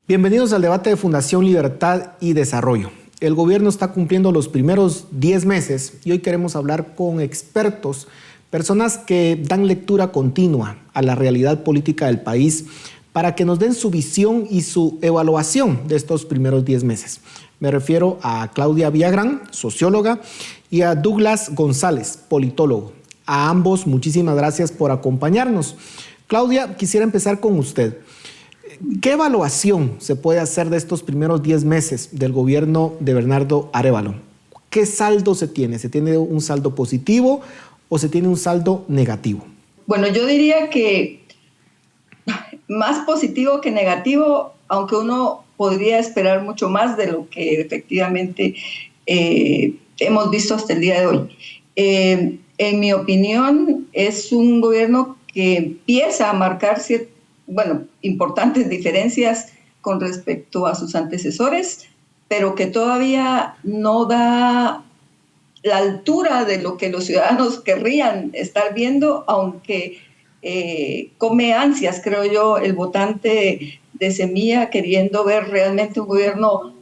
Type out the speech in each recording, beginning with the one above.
Bienvenidos al debate de Fundación Libertad y Desarrollo. El gobierno está cumpliendo los primeros 10 meses y hoy queremos hablar con expertos, personas que dan lectura continua a la realidad política del país para que nos den su visión y su evaluación de estos primeros 10 meses. Me refiero a Claudia Villagrán, socióloga, y a Douglas González, politólogo. A ambos, muchísimas gracias por acompañarnos. Claudia, quisiera empezar con usted. ¿Qué evaluación se puede hacer de estos primeros 10 meses del gobierno de Bernardo Arévalo? ¿Qué saldo se tiene? ¿Se tiene un saldo positivo o se tiene un saldo negativo? Bueno, yo diría que más positivo que negativo, aunque uno podría esperar mucho más de lo que efectivamente hemos visto hasta el día de hoy. En mi opinión, es un gobierno que empieza a marcar importantes diferencias con respecto a sus antecesores, pero que todavía no da la altura de lo que los ciudadanos querrían estar viendo, aunque come ansias, creo yo, el votante de Semilla, queriendo ver realmente un gobierno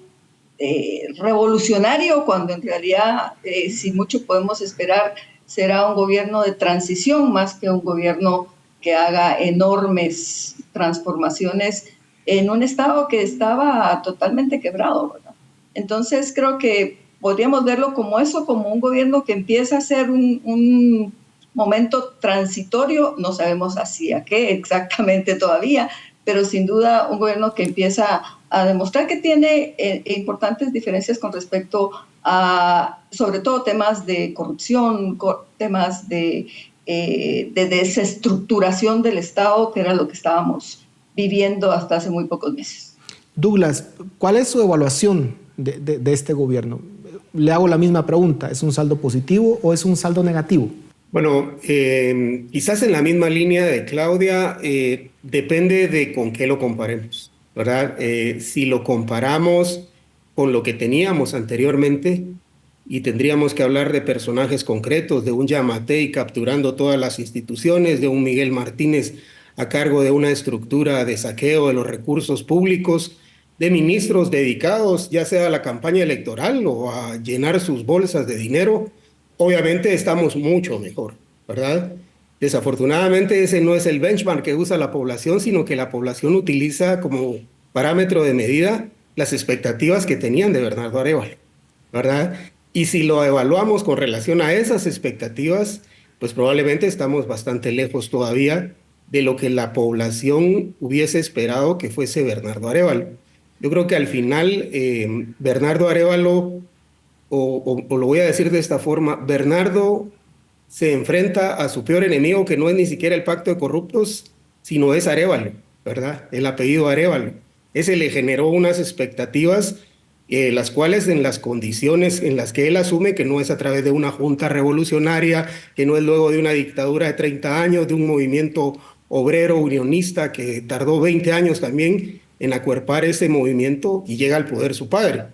revolucionario, cuando en realidad, si mucho podemos esperar, será un gobierno de transición más que un gobierno que haga enormes transformaciones en un estado que estaba totalmente quebrado, ¿verdad? Entonces creo que podríamos verlo como eso, como un gobierno que empieza a ser un momento transitorio, no sabemos hacia qué exactamente todavía, pero sin duda un gobierno que empieza a demostrar que tiene importantes diferencias con respecto a, sobre todo, temas de corrupción, temas de desestructuración del Estado, que era lo que estábamos viviendo hasta hace muy pocos meses. Douglas, ¿cuál es su evaluación de este gobierno? Le hago la misma pregunta, ¿es un saldo positivo o es un saldo negativo? Bueno, quizás en la misma línea de Claudia, depende de con qué lo comparemos, ¿verdad? Si lo comparamos con lo que teníamos anteriormente, y tendríamos que hablar de personajes concretos, de un Yamatei capturando todas las instituciones, de un Miguel Martínez a cargo de una estructura de saqueo de los recursos públicos, de ministros dedicados ya sea a la campaña electoral o a llenar sus bolsas de dinero. Obviamente estamos mucho mejor, ¿verdad? Desafortunadamente ese no es el benchmark que usa la población, sino que la población utiliza como parámetro de medida las expectativas que tenían de Bernardo Arévalo, ¿verdad? Y si lo evaluamos con relación a esas expectativas, pues probablemente estamos bastante lejos todavía de lo que la población hubiese esperado que fuese Bernardo Arévalo. Yo creo que al final Bernardo Arévalo, o lo voy a decir de esta forma, Bernardo se enfrenta a su peor enemigo, que no es ni siquiera el pacto de corruptos, sino es Arévalo, ¿verdad? El apellido Arévalo. Ese le generó unas expectativas, las cuales en las condiciones en las que él asume, que no es a través de una junta revolucionaria, que no es luego de una dictadura de 30 años, de un movimiento obrero unionista que tardó 20 años también en acuerpar ese movimiento y llega al poder su padre.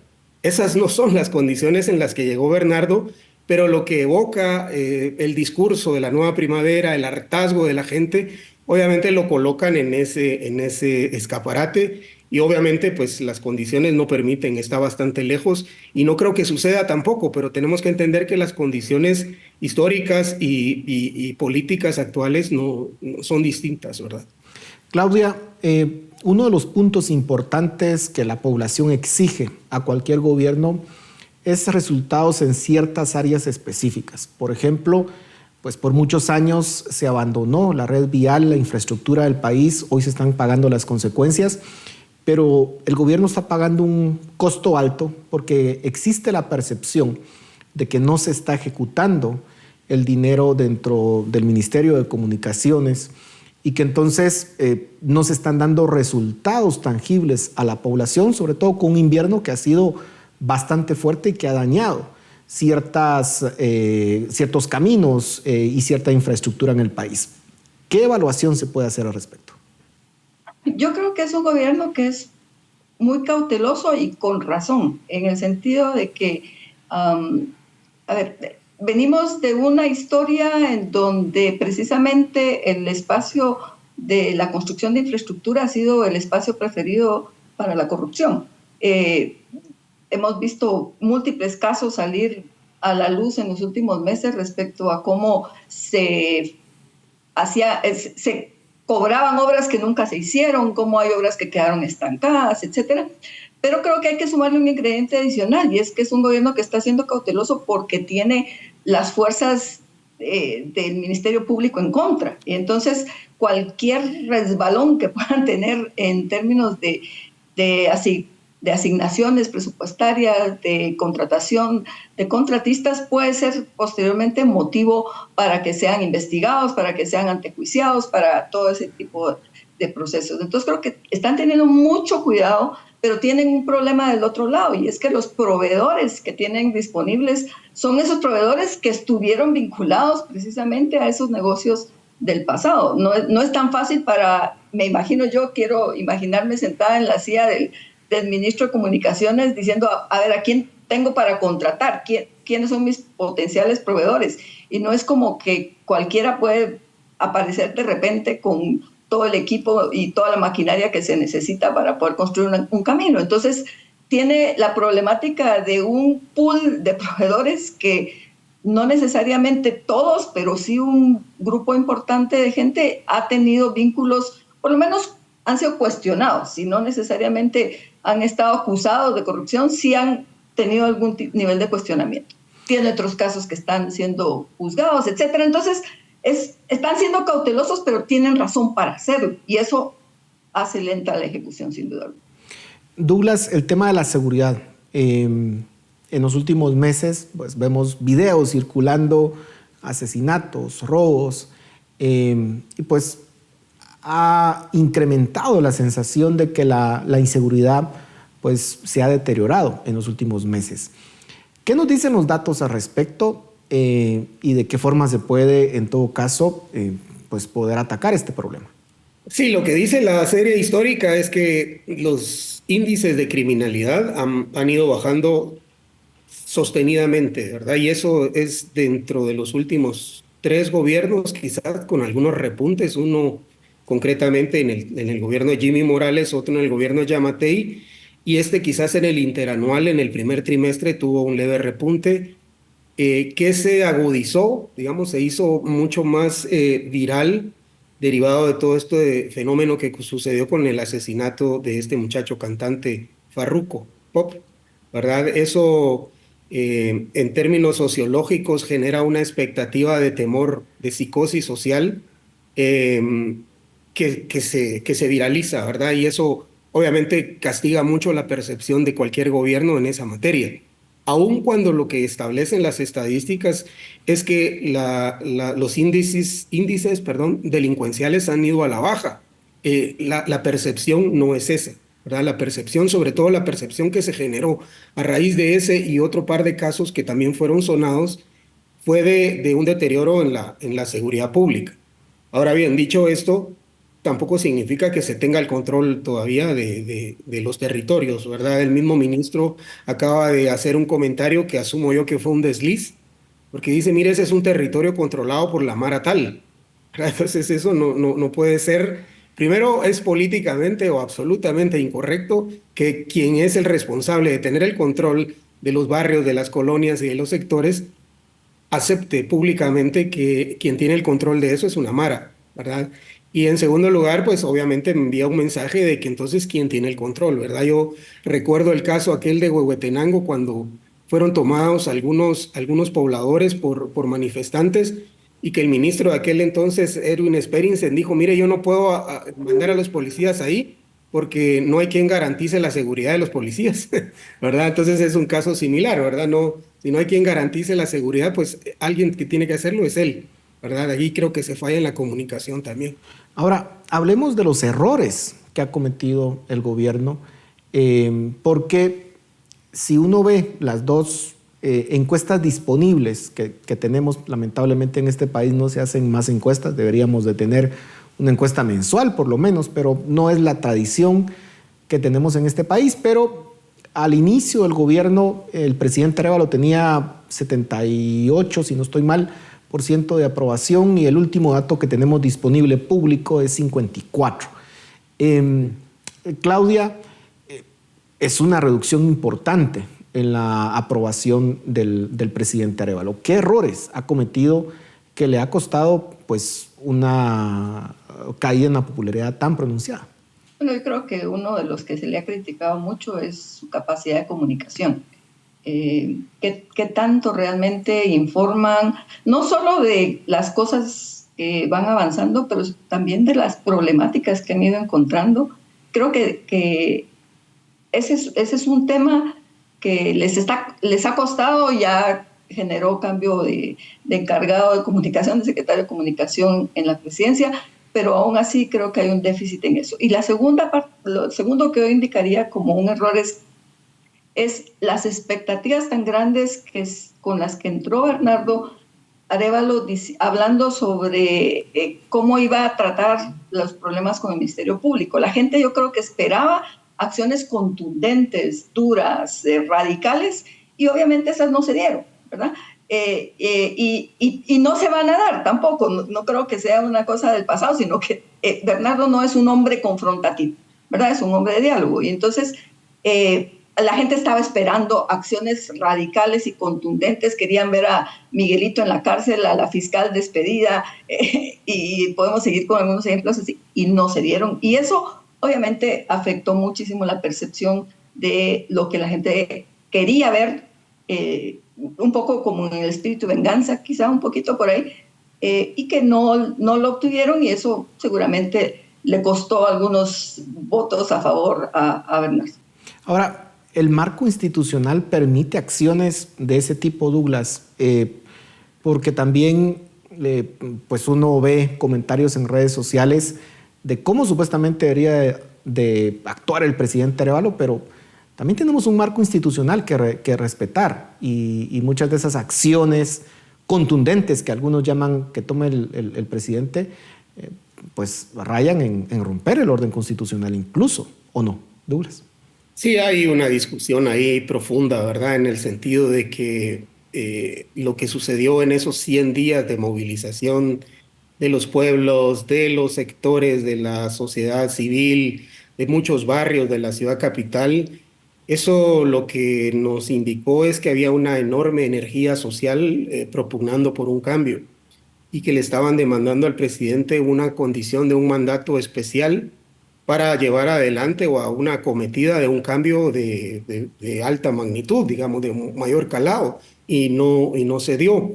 Esas no son las condiciones en las que llegó Bernardo, pero lo que evoca el discurso de la nueva primavera, el hartazgo de la gente, obviamente lo colocan en ese escaparate y obviamente pues las condiciones no permiten, está bastante lejos y no creo que suceda tampoco, pero tenemos que entender que las condiciones históricas y políticas actuales no son distintas, ¿verdad? Claudia, uno de los puntos importantes que la población exige a cualquier gobierno es resultados en ciertas áreas específicas. Por ejemplo, pues por muchos años se abandonó la red vial, la infraestructura del país, hoy se están pagando las consecuencias, pero el gobierno está pagando un costo alto porque existe la percepción de que no se está ejecutando el dinero dentro del Ministerio de Comunicaciones y que entonces no se están dando resultados tangibles a la población, sobre todo con un invierno que ha sido bastante fuerte y que ha dañado ciertos caminos y cierta infraestructura en el país. ¿Qué evaluación se puede hacer al respecto? Yo creo que es un gobierno que es muy cauteloso y con razón, en el sentido de que, venimos de una historia en donde precisamente el espacio de la construcción de infraestructura ha sido el espacio preferido para la corrupción. Hemos visto múltiples casos salir a la luz en los últimos meses respecto a cómo se cobraban obras que nunca se hicieron, cómo hay obras que quedaron estancadas, etcétera. Pero creo que hay que sumarle un ingrediente adicional, y es que es un gobierno que está siendo cauteloso porque tiene las fuerzas del Ministerio Público en contra. Y entonces, cualquier resbalón que puedan tener en términos de asignaciones presupuestarias, de contratación de contratistas, puede ser posteriormente motivo para que sean investigados, para que sean antejuiciados, para todo ese tipo de procesos. Entonces creo que están teniendo mucho cuidado, pero tienen un problema del otro lado, y es que los proveedores que tienen disponibles son esos proveedores que estuvieron vinculados precisamente a esos negocios del pasado. No es tan fácil me imagino, yo quiero imaginarme sentada en la silla del ministro de Comunicaciones diciendo, a ver, ¿a quién tengo para contratar? ¿Quiénes son mis potenciales proveedores? Y no es como que cualquiera puede aparecer de repente con todo el equipo y toda la maquinaria que se necesita para poder construir un camino. Entonces, tiene la problemática de un pool de proveedores que no necesariamente todos, pero sí un grupo importante de gente ha tenido vínculos, por lo menos han sido cuestionados, si no necesariamente han estado acusados de corrupción, sí han tenido algún nivel de cuestionamiento. Tiene otros casos que están siendo juzgados, etcétera. Entonces, están siendo cautelosos, pero tienen razón para hacerlo, y eso hace lenta la ejecución, sin duda. Douglas, el tema de la seguridad. En los últimos meses pues, vemos videos circulando, asesinatos, robos, y pues ha incrementado la sensación de que la inseguridad pues, se ha deteriorado en los últimos meses. ¿Qué nos dicen los datos al respecto y de qué forma se puede, en todo caso, pues poder atacar este problema? Sí, lo que dice la serie histórica es que los índices de criminalidad han ido bajando sostenidamente, ¿verdad? Y eso es dentro de los últimos 3 gobiernos, quizás con algunos repuntes, uno concretamente en el gobierno de Jimmy Morales, otro en el gobierno de Yamatei, y quizás en el interanual, en el primer trimestre, tuvo un leve repunte que se agudizó, digamos, se hizo mucho más viral, derivado de todo este fenómeno que sucedió con el asesinato de este muchacho cantante Farruko Pop, ¿verdad? Eso, en términos sociológicos, genera una expectativa de temor, de psicosis social, que se viraliza, ¿verdad? Y eso obviamente castiga mucho la percepción de cualquier gobierno en esa materia. Aun cuando lo que establecen las estadísticas es que los índices delincuenciales han ido a la baja. La percepción no es esa, ¿verdad? La percepción, sobre todo la percepción que se generó a raíz de ese y otro par de casos que también fueron sonados, fue de un deterioro en la seguridad pública. Ahora bien, dicho esto, tampoco significa que se tenga el control todavía de los territorios, ¿verdad? El mismo ministro acaba de hacer un comentario que asumo yo que fue un desliz, porque dice, mire, ese es un territorio controlado por la Mara tal. Entonces eso no puede ser. Primero, es políticamente o absolutamente incorrecto que quien es el responsable de tener el control de los barrios, de las colonias y de los sectores, acepte públicamente que quien tiene el control de eso es una Mara, ¿verdad? Y en segundo lugar, pues obviamente me envía un mensaje de que entonces quién tiene el control, ¿verdad? Yo recuerdo el caso aquel de Huehuetenango cuando fueron tomados algunos pobladores por manifestantes y que el ministro de aquel entonces, Edwin Speringsen, dijo, mire, yo no puedo mandar a los policías ahí porque no hay quien garantice la seguridad de los policías, ¿verdad? Entonces es un caso similar, ¿verdad? Si no hay quien garantice la seguridad, pues alguien que tiene que hacerlo es él, ¿verdad? Allí creo que se falla en la comunicación también. Ahora, hablemos de los errores que ha cometido el gobierno, porque si uno ve las dos encuestas disponibles que tenemos, lamentablemente en este país no se hacen más encuestas, deberíamos de tener una encuesta mensual por lo menos, pero no es la tradición que tenemos en este país. Pero al inicio del gobierno, el presidente Arévalo tenía 78, si no estoy mal, % de aprobación, y el último dato que tenemos disponible público es 54. Claudia, es una reducción importante en la aprobación del presidente Arévalo. ¿Qué errores ha cometido que le ha costado pues una caída en la popularidad tan pronunciada? Bueno, yo creo que uno de los que se le ha criticado mucho es su capacidad de comunicación. ¿Qué tanto realmente informan, no solo de las cosas que van avanzando, pero también de las problemáticas que han ido encontrando? Creo que ese es un tema que les ha costado. Ya generó cambio de encargado de comunicación, de secretario de comunicación en la presidencia, pero aún así creo que hay un déficit en eso. Y la segunda parte, lo segundo que yo indicaría como un error es las expectativas tan grandes con las que entró Bernardo Arévalo hablando sobre cómo iba a tratar los problemas con el Ministerio Público. La gente, yo creo que esperaba acciones contundentes, duras, radicales, y obviamente esas no se dieron, ¿verdad? Y no se van a dar tampoco. No creo que sea una cosa del pasado, sino que Bernardo no es un hombre confrontativo, ¿verdad? Es un hombre de diálogo. Y entonces la gente estaba esperando acciones radicales y contundentes. Querían ver a Miguelito en la cárcel, a la fiscal despedida, y podemos seguir con algunos ejemplos así, y no se dieron. Y eso obviamente afectó muchísimo la percepción de lo que la gente quería ver, un poco como en el espíritu de venganza, quizá un poquito por ahí, y que no lo obtuvieron, y eso seguramente le costó algunos votos a favor a Bernardo. Ahora, ¿el marco institucional permite acciones de ese tipo, Douglas? Porque también pues uno ve comentarios en redes sociales de cómo supuestamente debería de actuar el presidente Arévalo, pero también tenemos un marco institucional que respetar, y muchas de esas acciones contundentes que algunos llaman que tome el presidente, pues rayan en romper el orden constitucional incluso, ¿o no, Douglas? Sí, hay una discusión ahí profunda, ¿verdad? En el sentido de que lo que sucedió en esos 100 días de movilización de los pueblos, de los sectores de la sociedad civil, de muchos barrios de la ciudad capital, eso lo que nos indicó es que había una enorme energía social propugnando por un cambio, y que le estaban demandando al presidente una condición de un mandato especial para llevar adelante o a una acometida de un cambio de alta magnitud, digamos, de mayor calado, y no se dio.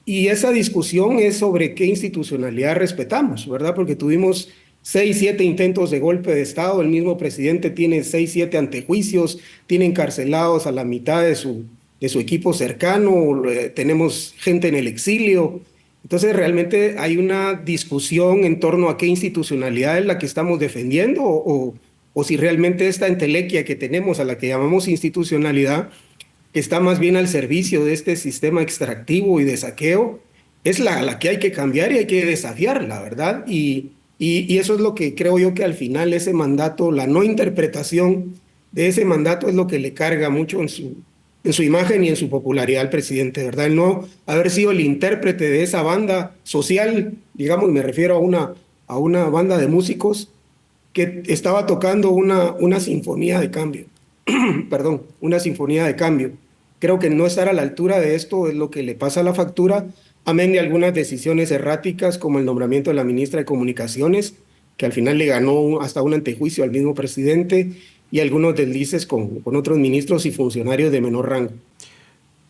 Y esa discusión es sobre qué institucionalidad respetamos, ¿verdad? Porque tuvimos 6, 7 intentos de golpe de Estado, el mismo presidente tiene 6, 7 antejuicios, tiene encarcelados a la mitad de su equipo cercano, tenemos gente en el exilio. Entonces realmente hay una discusión en torno a qué institucionalidad es la que estamos defendiendo, o si realmente esta entelequia que tenemos, a la que llamamos institucionalidad, está más bien al servicio de este sistema extractivo y de saqueo, es la que hay que cambiar y hay que desafiarla, ¿verdad? Y eso es lo que creo yo que al final ese mandato, la no interpretación de ese mandato, es lo que le carga mucho en su imagen y en su popularidad al presidente, ¿verdad? El no haber sido el intérprete de esa banda social, digamos, me refiero a una banda de músicos que estaba tocando una sinfonía de cambio. Perdón, una sinfonía de cambio. Creo que no estar a la altura de esto es lo que le pasa a la factura, amén de algunas decisiones erráticas como el nombramiento de la ministra de Comunicaciones, que al final le ganó hasta un antejuicio al mismo presidente, y algunos deslices con otros ministros y funcionarios de menor rango.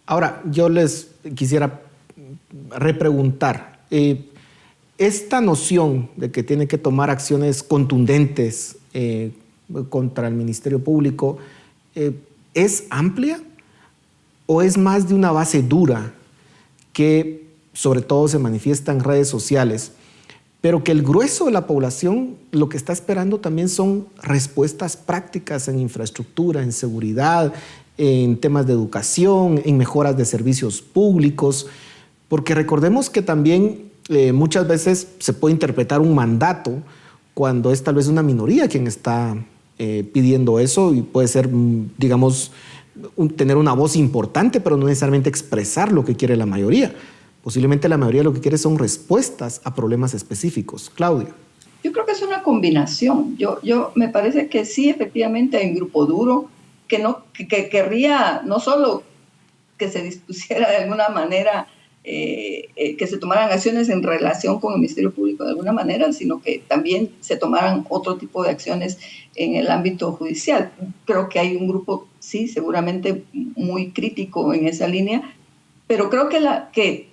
Ahora, yo les quisiera repreguntar, esta noción de que tiene que tomar acciones contundentes contra el Ministerio Público, ¿es amplia o es más de una base dura que sobre todo se manifiesta en redes sociales, pero que el grueso de la población lo que está esperando también son respuestas prácticas en infraestructura, en seguridad, en temas de educación, en mejoras de servicios públicos? Porque recordemos que también muchas veces se puede interpretar un mandato cuando es tal vez una minoría quien está pidiendo eso, y puede ser, digamos, tener una voz importante, pero no necesariamente expresar lo que quiere la mayoría. Posiblemente la mayoría lo que quiere son respuestas a problemas específicos. Claudia. Yo creo que es una combinación. Yo me parece que sí, efectivamente hay un grupo duro que querría no solo que se dispusiera de alguna manera, que se tomaran acciones en relación con el Ministerio Público de alguna manera, sino que también se tomaran otro tipo de acciones en el ámbito judicial. Creo que hay un grupo, sí, seguramente muy crítico en esa línea, pero creo que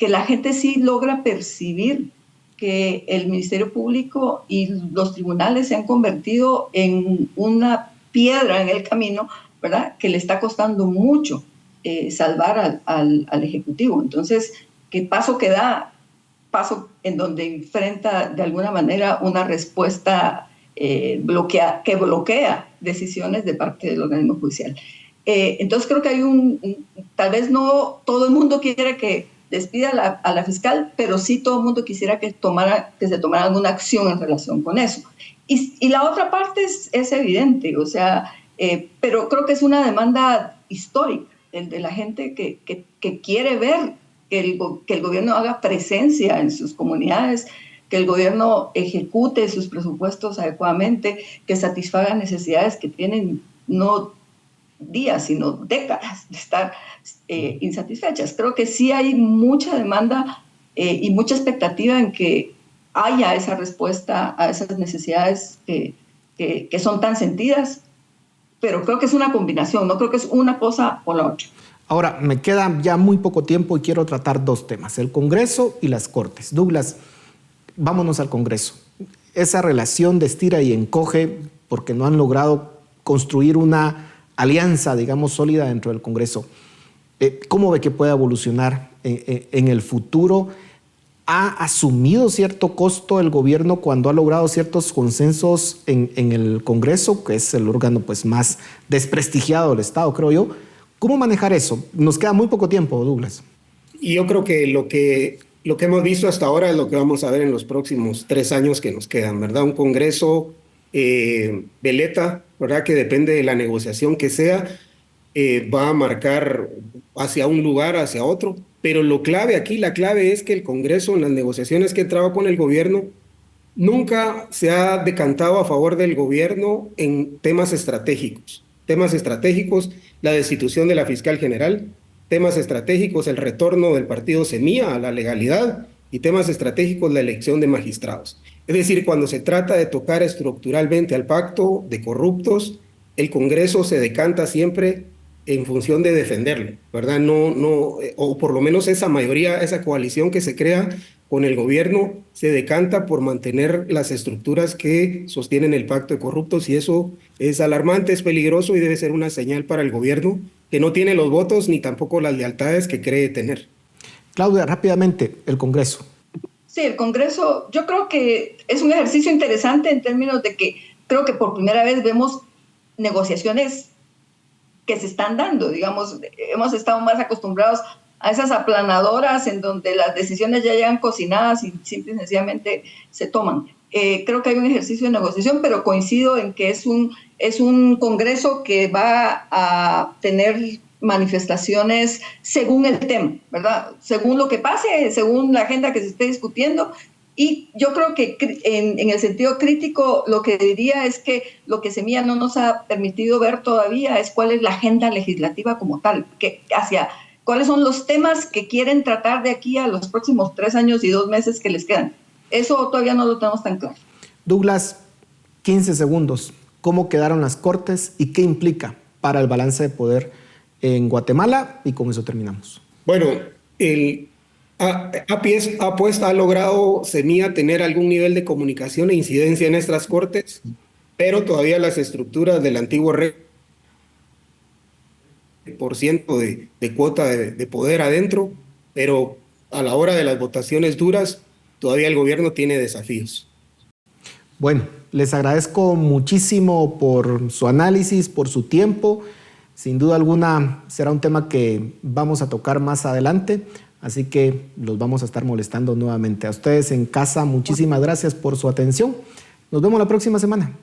la gente sí logra percibir que el Ministerio Público y los tribunales se han convertido en una piedra en el camino, ¿verdad?, que le está costando mucho salvar al Ejecutivo. Entonces, ¿qué paso que da? Paso en donde enfrenta de alguna manera una respuesta que bloquea decisiones de parte del organismo judicial. Entonces creo que hay tal vez no todo el mundo quiere que despida a la fiscal, pero sí todo el mundo quisiera que se tomara alguna acción en relación con eso. Y la otra parte es evidente, o sea, pero creo que es una demanda histórica, el de la gente que quiere ver que el gobierno haga presencia en sus comunidades, que el gobierno ejecute sus presupuestos adecuadamente, que satisfaga necesidades que tienen no días, sino décadas de estar insatisfechas. Creo que sí hay mucha demanda y mucha expectativa en que haya esa respuesta a esas necesidades que son tan sentidas, pero creo que es una combinación, no creo que es una cosa o la otra. Ahora, me queda ya muy poco tiempo y quiero tratar dos temas, el Congreso y las Cortes. Douglas, vámonos al Congreso. Esa relación de estira y encoge, porque no han logrado construir una alianza, digamos, sólida dentro del Congreso. ¿Cómo ve que puede evolucionar en el futuro? ¿Ha asumido cierto costo el gobierno cuando ha logrado ciertos consensos en el Congreso, que es el órgano pues, más desprestigiado del Estado, creo yo? ¿Cómo manejar eso? Nos queda muy poco tiempo, Douglas. Y yo creo que lo que hemos visto hasta ahora es lo que vamos a ver en los próximos 3 años que nos quedan, ¿verdad? Un Congreso veleta, ¿verdad? Que depende de la negociación que sea, va a marcar hacia un lugar, hacia otro. Pero la clave es que el Congreso, en las negociaciones que entraba con el gobierno, nunca se ha decantado a favor del gobierno en temas estratégicos. Temas estratégicos, la destitución de la fiscal general, temas estratégicos, el retorno del partido Semilla a la legalidad y temas estratégicos, la elección de magistrados. Es decir, cuando se trata de tocar estructuralmente al pacto de corruptos, el Congreso se decanta siempre en función de defenderlo, ¿verdad? O por lo menos esa mayoría, esa coalición que se crea con el gobierno se decanta por mantener las estructuras que sostienen el pacto de corruptos, y eso es alarmante, es peligroso y debe ser una señal para el gobierno que no tiene los votos ni tampoco las lealtades que cree tener. Claudia, rápidamente, el Congreso. Sí, el Congreso, yo creo que es un ejercicio interesante en términos de que creo que por primera vez vemos negociaciones que se están dando, digamos, hemos estado más acostumbrados a esas aplanadoras en donde las decisiones ya llegan cocinadas y simple y sencillamente se toman. Creo que hay un ejercicio de negociación, pero coincido en que es un Congreso que va a tener manifestaciones según el tema, ¿verdad? Según lo que pase, según la agenda que se esté discutiendo. Y yo creo que en el sentido crítico lo que diría es que lo que Semilla no nos ha permitido ver todavía es cuál es la agenda legislativa como tal, cuáles son los temas que quieren tratar de aquí a los próximos 3 años y 2 meses que les quedan. Eso todavía no lo tenemos tan claro. Douglas, 15 segundos. ¿Cómo quedaron las Cortes y qué implica para el balance de poder en Guatemala? Y con eso terminamos. Bueno, ha logrado Semilla tener algún nivel de comunicación e incidencia en estas Cortes, pero todavía las estructuras del antiguo % de cuota de poder adentro, pero a la hora de las votaciones duras, todavía el gobierno tiene desafíos. Bueno, les agradezco muchísimo por su análisis, por su tiempo. Sin duda alguna será un tema que vamos a tocar más adelante, así que los vamos a estar molestando nuevamente. A ustedes en casa, muchísimas gracias por su atención. Nos vemos la próxima semana.